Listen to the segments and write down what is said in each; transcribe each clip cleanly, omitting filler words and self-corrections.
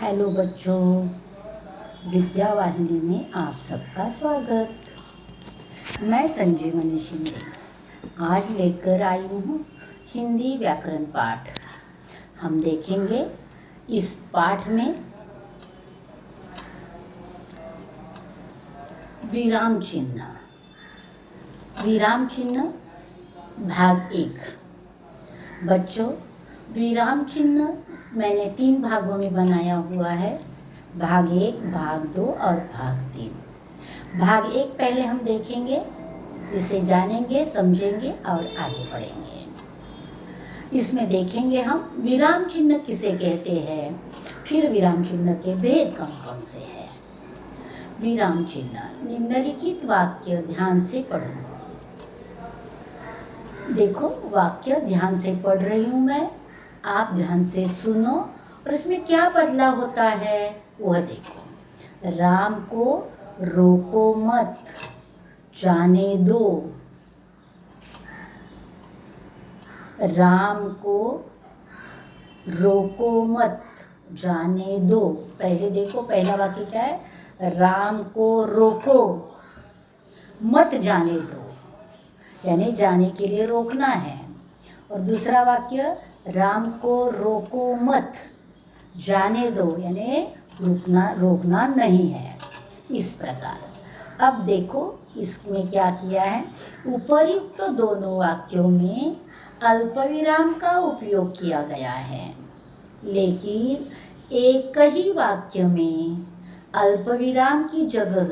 Hello बच्चों, विद्या वाहिनी में आप सबका स्वागत। मैं संजीवनी शिंदे आज लेकर आई हूँ हिंदी व्याकरण पाठ। हम देखेंगे इस पाठ में विराम चिन्ह। विराम चिन्ह भाग 1। बच्चों, विराम चिन्ह मैंने 3 भागों में बनाया हुआ है, भाग 1, भाग 2 और भाग 3। भाग 1 पहले हम देखेंगे, इसे जानेंगे, समझेंगे और आगे बढ़ेंगे। इसमें देखेंगे हम विराम चिन्ह किसे कहते हैं, फिर विराम चिन्ह के भेद कौन कौन से हैं। विराम चिन्ह, निम्नलिखित वाक्य ध्यान से पढ़ो। देखो, वाक्य ध्यान से पढ़ रही हूँ मैं, आप ध्यान से सुनो और इसमें क्या बदलाव होता है वह देखो। राम को रोको मत, जाने दो। राम को रोको मत, जाने दो। पहले देखो, पहला वाक्य क्या है? राम को रोको मत, जाने दो, यानी जाने के लिए रोकना है। और दूसरा वाक्य, राम को रोको मत, जाने दो, यानी रोकना नहीं है। इस प्रकार अब देखो इसमें क्या किया है। उपर्युक्त तो दोनों वाक्यों में अल्पविराम का उपयोग किया गया है, लेकिन एक ही वाक्य में अल्पविराम की जगह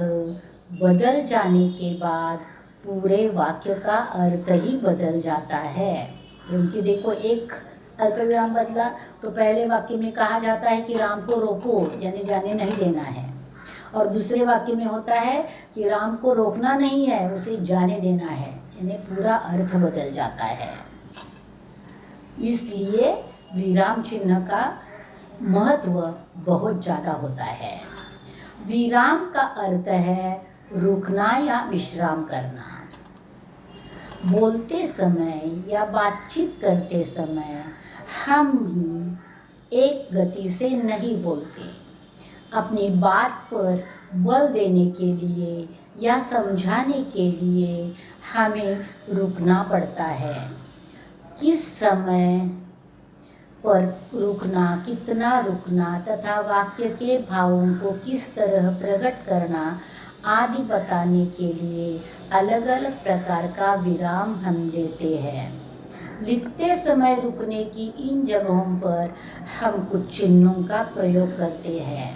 बदल जाने के बाद पूरे वाक्य का अर्थ ही बदल जाता है। क्योंकि देखो, एक अल्पविराम बदला तो पहले वाक्य में कहा जाता है कि राम को रोको, यानी जाने नहीं देना है, और दूसरे वाक्य में होता है कि राम को रोकना नहीं है, उसे जाने देना है, यानी पूरा अर्थ बदल जाता है। इसलिए विराम चिन्ह का महत्व बहुत ज़्यादा होता है। विराम का अर्थ है रुकना या विश्राम करना। बोलते समय या बातचीत करते समय हम ही एक गति से नहीं बोलते। अपनी बात पर बल देने के लिए या समझाने के लिए हमें रुकना पड़ता है। किस समय पर रुकना, कितना रुकना तथा वाक्य के भावों को किस तरह प्रकट करना आदि बताने के लिए अलग अलग प्रकार का विराम हम देते हैं। लिखते समय रुकने की इन जगहों पर हम कुछ चिन्हों का प्रयोग करते हैं,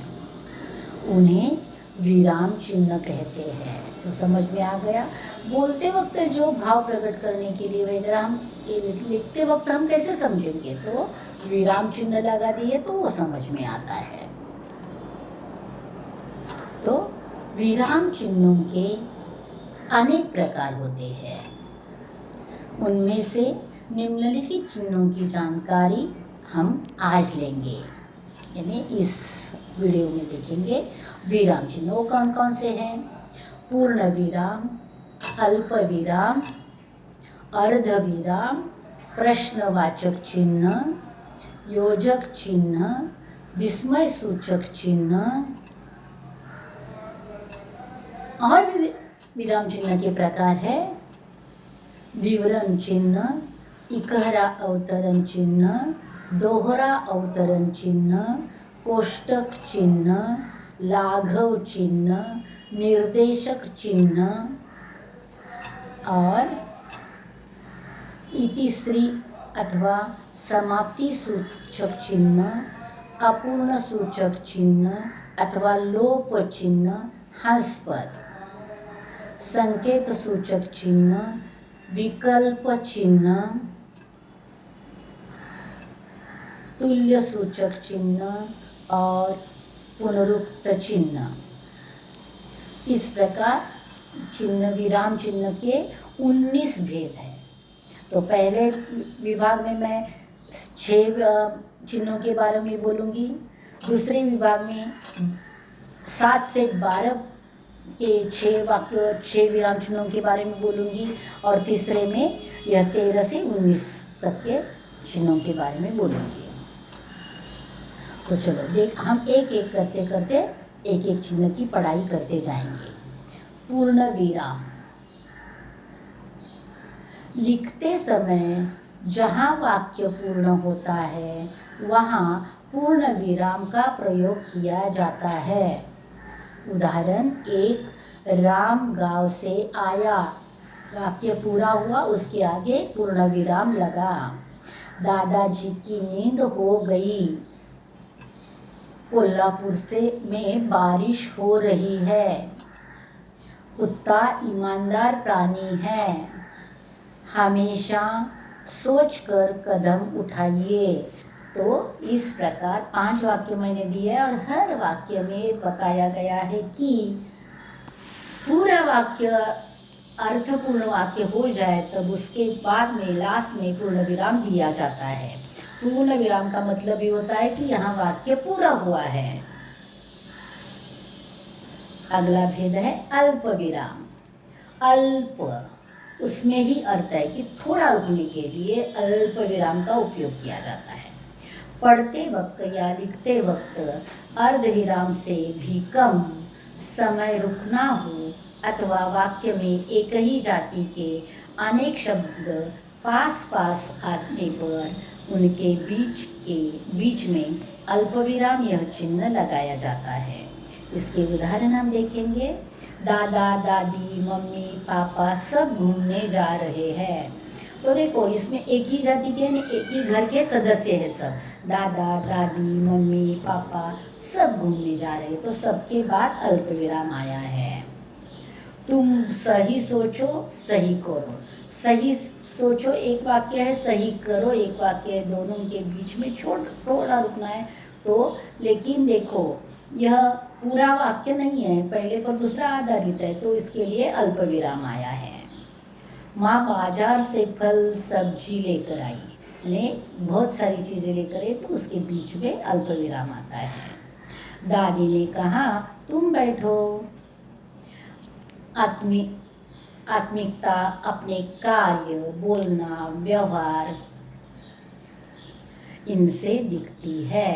उन्हें विराम चिन्ह कहते हैं। तो समझ में आ गया। बोलते वक्त जो भाव प्रकट करने के लिए वगैरह हम लिखते वक्त हम कैसे समझेंगे, तो विराम चिन्ह लगा दिए तो वो समझ में आता है। तो विराम चिन्हों के अनेक प्रकार होते हैं, उनमें से निम्नलिखित चिन्हों की जानकारी हम आज लेंगे, यानी इस वीडियो में देखेंगे। विराम चिन्ह वो कौन कौन से हैं? पूर्ण विराम, अल्प विराम, अर्ध विराम, प्रश्नवाचक चिन्ह, योजक चिन्ह, विस्मय सूचक चिन्ह। और भी विराम चिन्ह के प्रकार है विवरण चिन्ह, इकहरा अवतरण चिन्ह, दोहरा अवतरण चिन्ह, कोष्टक चिन्ह, लाघव चिन्ह, निर्देशक चिन्ह और इतिश्री अथवा समाप्ति सूचक चिन्ह, अपूर्ण सूचक चिन्ह अथवा लोप चिन्ह, हंसपद, संकेत सूचक चिन्ह, विकल्प चिन्ह, तुल्य सूचक चिन्ह और पुनरुक्त चिन्ह। इस प्रकार चिन्ह, विराम चिन्ह के 19 भेद हैं। तो पहले विभाग में मैं 6 चिन्हों के बारे में बोलूँगी, दूसरे विभाग में 7 से 12 के 6 विराम चिन्हों के बारे में बोलूँगी, और तीसरे में यह 13 से 19 तक के चिन्हों के बारे में बोलूँगी। तो चलो देख, हम एक एक करते करते एक एक चिन्ह की पढ़ाई करते जाएंगे। पूर्ण विराम। लिखते समय जहाँ वाक्य पूर्ण होता है वहाँ पूर्ण विराम का प्रयोग किया जाता है। उदाहरण एक, राम गांव से आया, वाक्य पूरा हुआ, उसके आगे पूर्ण विराम लगा। दादाजी की नींद हो गई, कोल्हापुर में बारिश हो रही है। कुत्ता ईमानदार प्राणी है, हमेशा सोचकर कदम उठाइए। तो इस प्रकार 5 वाक्य मैंने दिए और हर वाक्य में बताया गया है कि पूरा वाक्य अर्थपूर्ण वाक्य हो जाए तब उसके बाद में लास्ट में पूर्ण विराम दिया जाता है। पूर्ण विराम का मतलब ये होता है कि यहाँ वाक्य पूरा हुआ है। अगला भेद है अल्प विराम। अल्प, उसमें ही अर्थ है कि थोड़ा रुकने के लिए अल्प विराम का उपयोग किया जाता है। पढ़ते वक्त या लिखते वक्त अर्ध विराम से भी कम समय रुकना हो अथवा वाक्य में एक ही जाति के अनेक शब्द पास पास आने पर उनके बीच में अल्पविराम यह चिन्ह लगाया जाता है। इसके उदाहरण हम देखेंगे। दादा दादी मम्मी पापा सब घूमने जा रहे हैं। तो देखो इसमें एक ही जाति के एक ही घर के सदस्य हैं सब, दादा दादी मम्मी पापा सब घूमने जा रहे हैं, तो सबके बाद अल्प विराम आया है। तुम सही सोचो सही करो। सही सोचो एक वाक्य है, सही करो एक वाक्य है, दोनों के बीच में थोड़ा रुकना है। तो लेकिन देखो यह पूरा वाक्य नहीं है, पहले पर दूसरा आधारित है, तो इसके लिए अल्प विराम आया है। माँ बाजार से फल सब्जी लेकर आई, यानी बहुत सारी चीज़ें लेकर आई, तो उसके बीच में अल्प विराम आता है। दादी ने कहा तुम बैठो। आत्मिकता अपने कार्य, बोलना, व्यवहार इनसे दिखती है।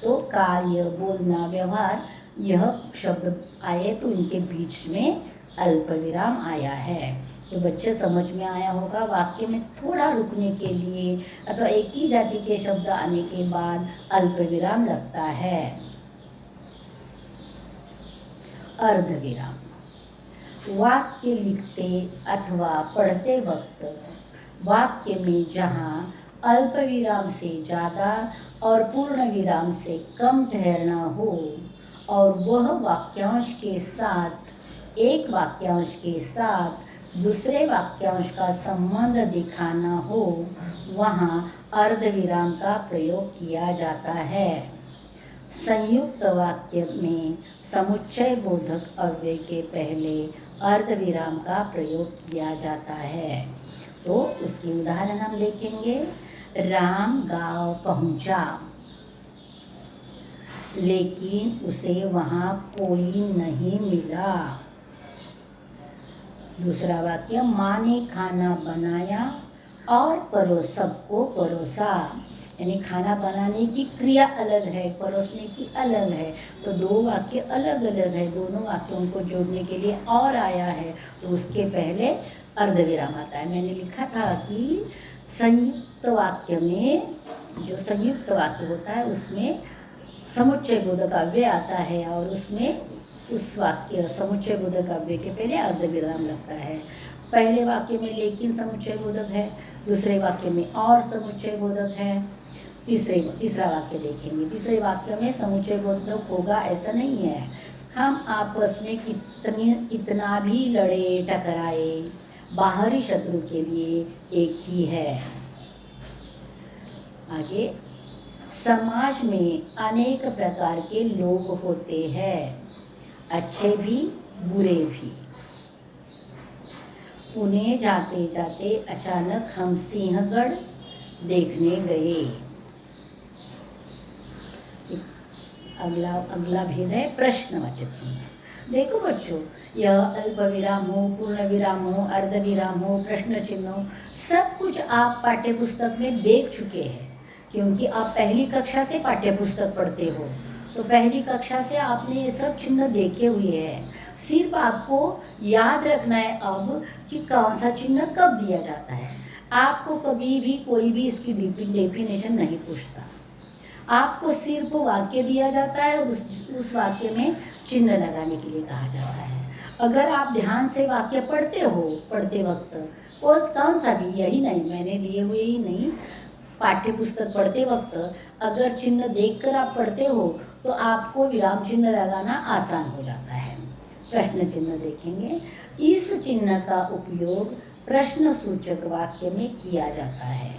तो कार्य, बोलना, व्यवहार यह शब्द आए तो इनके बीच में अल्प विराम आया है। तो बच्चे समझ में आया होगा, वाक्य में थोड़ा रुकने के लिए अथवा एक ही जाति के शब्द आने के बाद अल्प विराम लगता है। अर्ध विराम। वाक्य लिखते अथवा पढ़ते वक्त वाक्य में जहाँ अल्प विराम से ज़्यादा और पूर्ण विराम से कम ठहरना हो और वह वाक्यांश के साथ एक वाक्यांश के साथ दूसरे वाक्यांश का संबंध दिखाना हो, वहाँ अर्ध विराम का प्रयोग किया जाता है। संयुक्त वाक्य में समुच्चय बोधक अव्यय के पहले अर्ध विराम का प्रयोग किया जाता है। तो उसके उदाहरण हम देखेंगे। राम गांव पहुंचा, लेकिन उसे वहां कोई नहीं मिला। दूसरा वाक्य, माँ ने खाना बनाया और सबको परोसा, यानी खाना बनाने की क्रिया अलग है, परोसने की अलग है। तो दो वाक्य अलग अलग है, दोनों वाक्यों को जोड़ने के लिए और आया है, तो उसके पहले अर्धविराम आता है। मैंने लिखा था कि संयुक्त वाक्य में, जो संयुक्त वाक्य होता है उसमें समुच्चय बोधक अव्यय आता है और उसमें उस वाक्य समुच्चय बोधक अव्यय के पहले अर्धविराम लगता है। पहले वाक्य में लेकिन समुच्चय बोधक है, दूसरे वाक्य में और समुच्चय बोधक है। तीसरा वाक्य देखेंगे। तीसरे वाक्य में समुच्चय बोधक होगा ऐसा नहीं है। हम आपस में कितना भी लड़े टकराए, बाहरी शत्रु के लिए एक ही है। आगे, समाज में अनेक प्रकार के लोग होते हैं, अच्छे भी बुरे भी। पुणे जाते जाते अचानक हम सिंहगढ़ देखने गए। अगला भेद है प्रश्नवाचक चिन्ह। देखो बच्चों, यह अल्प विराम हो, पूर्ण विराम हो, अर्ध विराम हो, प्रश्न चिन्ह हो, सब कुछ आप पाठ्य पुस्तक में देख चुके हैं। क्योंकि आप पहली कक्षा से पाठ्य पुस्तक पढ़ते हो, तो पहली कक्षा से आपने ये सब चिन्ह देखे हुए हैं। सिर्फ आपको याद रखना है अब कि कौन सा चिन्ह कब दिया जाता है। आपको कभी भी कोई भी इसकी डेफिनेशन नहीं पूछता। आपको सिर्फ वाक्य दिया जाता है और उस वाक्य में चिन्ह लगाने के लिए कहा जाता है। अगर आप ध्यान से वाक्य पढ़ते हो, पढ़ते वक्त कौन सा भी, यही नहीं, मैंने दिए हुए ही नहीं, पाठ्य पुस्तक पढ़ते वक्त अगर चिन्ह देखकर आप पढ़ते हो तो आपको विराम चिन्ह लगाना आसान हो जाता है। प्रश्न चिन्ह देखेंगे। इस चिन्ह का उपयोग प्रश्न सूचक वाक्य में किया जाता है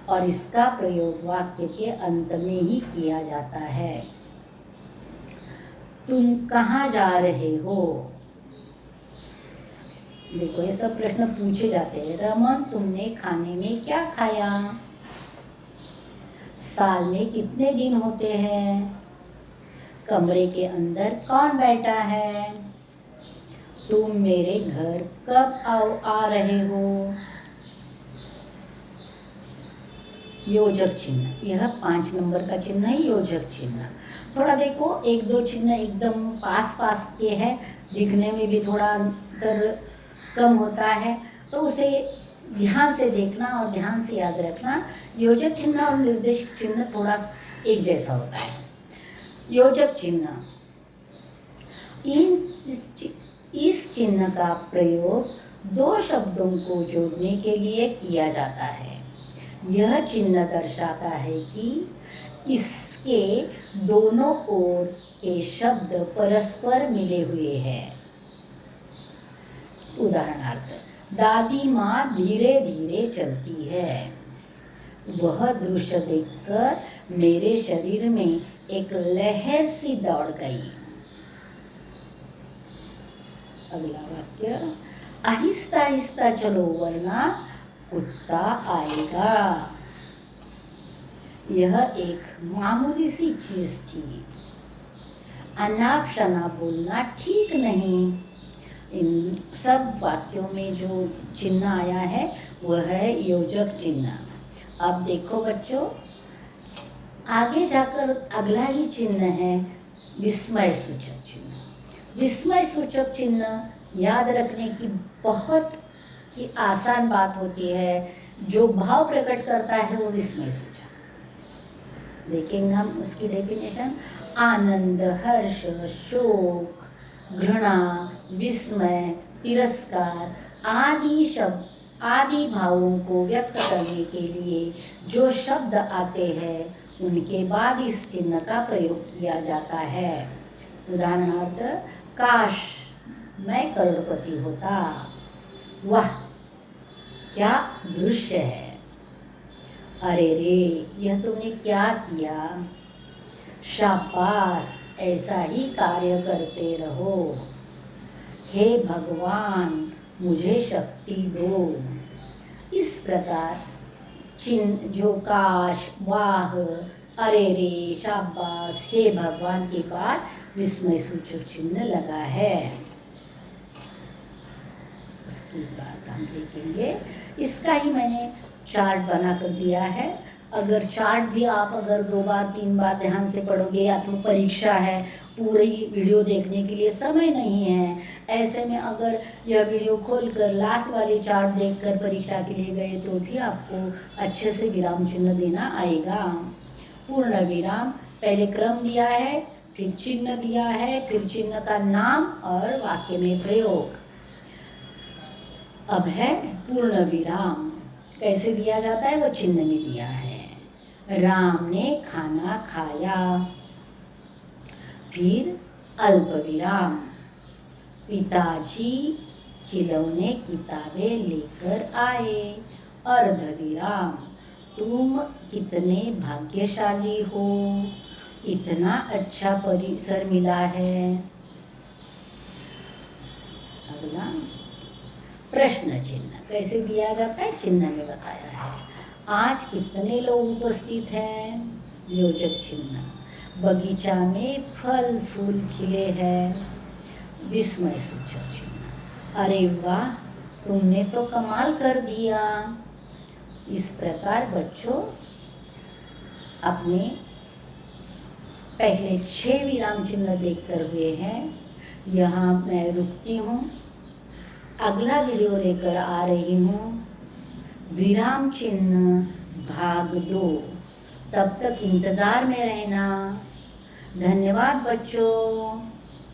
और इसका प्रयोग वाक्य के अंत में ही किया जाता है। तुम कहाँ जा रहे हो? देखो, ये सब प्रश्न पूछे जाते हैं। रमन, तुमने खाने में क्या खाया? साल में कितने दिन होते हैं? कमरे के अंदर कौन बैठा है? तुम मेरे घर कब आ रहे हो? योजक चिन्ह, यह 5 नंबर का चिन्ह है, योजक चिन्ह। थोड़ा देखो, एक दो चिन्ह एकदम पास पास के हैं, दिखने में भी थोड़ा अंतर कम होता है, तो उसे ध्यान से देखना और ध्यान से याद रखना। योजक चिन्ह और निर्देशक चिन्ह थोड़ा एक जैसा होता है। योजक चिन्ह, इस चिन्ह का प्रयोग 2 शब्दों को जोड़ने के लिए किया जाता है। यह चिन्ह दर्शाता है कि इसके दोनों ओर के शब्द परस्पर मिले हुए हैं। उदाहरणार्थ, दादी माँ धीरे धीरे चलती है। वह दृश्य देखकर मेरे शरीर में एक लहर सी दौड़ गई। अगला वाक्य, आहिस्ता आहिस्ता चलो वरना कुत्ता आएगा। यह एक मामूली सी चीज थी। अनाप शनाप बोलना ठीक नहीं। इन सब वाक्यों में जो चिन्ह आया है वह है योजक चिन्ह। अब देखो बच्चों, आगे जाकर अगला ही चिन्ह है विस्मय सूचक चिन्ह। विस्मय सूचक चिन्ह याद रखने की बहुत ही आसान बात होती है। जो भाव प्रकट करता है वो विस्मय सूचक। देखेंगे हम उसकी डेफिनेशन। आनंद, हर्ष, शोक, घृणा, विस्मय, तिरस्कार आदि भावों को व्यक्त करने के लिए जो शब्द आते हैं उनके बाद इस चिन्ह का प्रयोग किया जाता है। उदाहरणार्थ, काश मैं करोड़पति होता। वाह क्या दृश्य है। अरे रे, यह तुमने क्या किया। शाबाश, ऐसा ही कार्य करते रहो। हे भगवान, मुझे शक्ति दो। इस प्रकार चिन्ह जो काश, वाह, अरे रे, शाबाश, हे भगवान के बाद विस्मय सूचक चिन्ह लगा है। उसके बाद हम देखेंगे, इसका ही मैंने चार्ट बना कर दिया है। अगर चार्ट भी आप अगर 2 बार 3 बार ध्यान से पढ़ोगे, या तो परीक्षा है, पूरी वीडियो देखने के लिए समय नहीं है, ऐसे में अगर यह वीडियो खोलकर लास्ट वाले चार्ट देखकर परीक्षा के लिए गए तो भी आपको अच्छे से विराम चिन्ह देना आएगा। पूर्ण विराम, पहले क्रम दिया है, फिर चिन्ह दिया है, फिर चिन्ह का नाम और वाक्य में प्रयोग। अब है पूर्ण विराम। कैसे दिया जाता है वो चिन्ह में दिया है। राम ने खाना खाया। फिर अल्प विराम, पिताजी खिलौने किताबें लेकर आए। अर्ध विराम, तुम कितने भाग्यशाली हो, इतना अच्छा परिसर मिला है। अगला प्रश्न चिन्ह कैसे दिया जाता है, चिन्ह में बताया है। आज कितने लोग उपस्थित हैं, योजक चिन्ह। बगीचा में फल फूल खिले हैं, विस्मय सूचक चिन्ह। अरे वाह, तुमने तो कमाल कर दिया। इस प्रकार बच्चों अपने पहले 6 विराम चिन्ह देखकर हुए हैं। यहाँ मैं रुकती हूँ, अगला वीडियो लेकर आ रही हूँ विराम चिन्ह भाग 2। तब तक इंतज़ार में रहना। धन्यवाद बच्चों।